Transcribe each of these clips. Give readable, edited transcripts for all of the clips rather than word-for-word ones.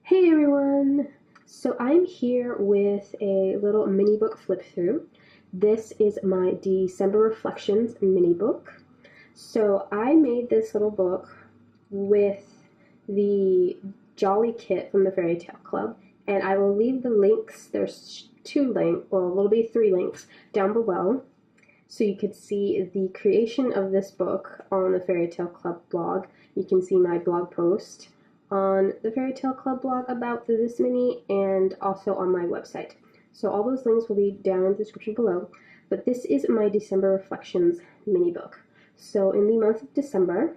Hey everyone! So I'm here with a little mini book flip through. This is my December Reflections mini book. So I made this little book with the Jolly Kit from the Fairytale Club, and I will leave the links. There's there'll be 3 links down below, so you could see the creation of this book on the Fairytale Club blog. You can see my blog post on the Fairytale Club blog about this mini, and also on my website. So all those links will be down in the description below. But this is my December Reflections mini book. So in the month of December,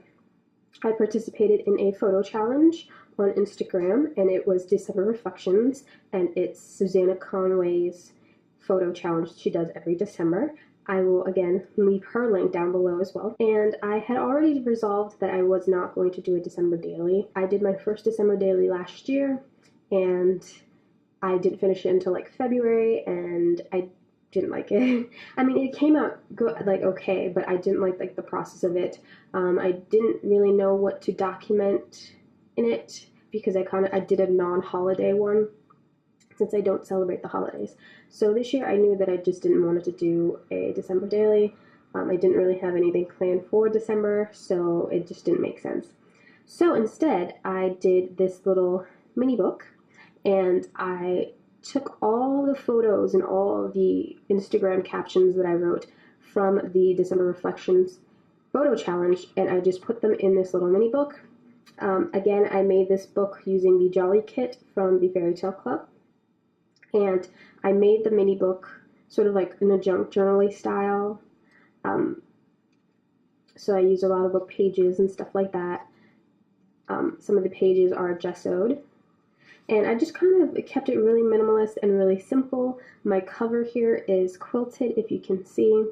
I participated in a photo challenge on Instagram, and it was December Reflections, and it's Susanna Conway's photo challenge she does every December. I will again leave her link down below as well. And I had already resolved that I was not going to do a December daily. I did my first December daily last year, and I didn't finish it until like February, and I didn't like it. I mean, it came out good, like okay, but I didn't like the process of it. I didn't really know what to document in it because I did a non-holiday one, since I don't celebrate the holidays. So this year I knew that I just didn't want to do a December daily. I didn't really have anything planned for December, so it just didn't make sense. So instead, I did this little mini book, and I took all the photos and all the Instagram captions that I wrote from the December Reflections photo challenge, and I just put them in this little mini book. Again, I made this book using the Jolly Kit from the Fairytale Club. And I made the mini book sort of like in a junk journal-y style. So I used a lot of book pages and stuff like that. Some of the pages are gessoed. And I just kind of kept it really minimalist and really simple. My cover here is quilted, if you can see.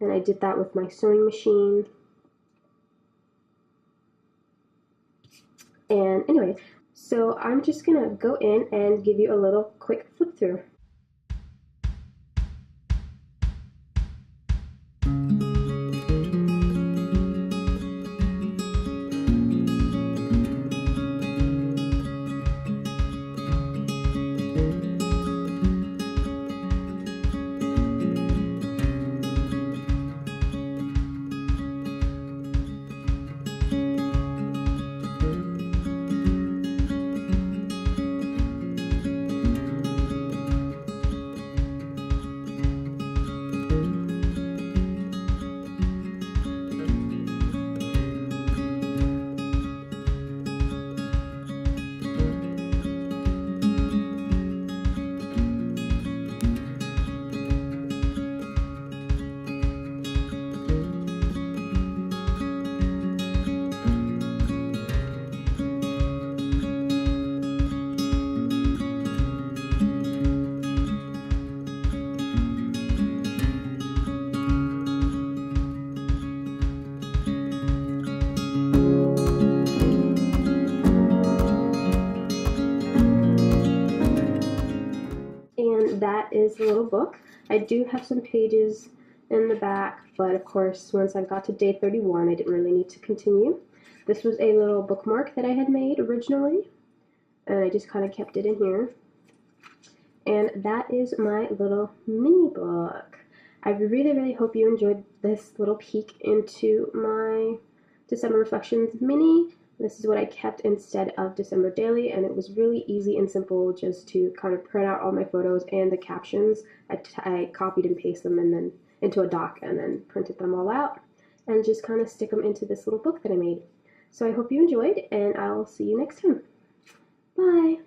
And I did that with my sewing machine. And anyway, so I'm just gonna go in and give you a little quick flip through. And that is the little book. I do have some pages in the back, but of course once I got to day 31 I didn't really need to continue. This was a little bookmark that I had made originally, and I just kind of kept it in here. And that is my little mini book. I really hope you enjoyed this little peek into my December Reflections mini. This is what I kept instead of December Daily, and it was really easy and simple just to kind of print out all my photos and the captions. I copied and pasted them and then into a doc and then printed them all out and just kind of stick them into this little book that I made. So I hope you enjoyed, and I'll see you next time. Bye!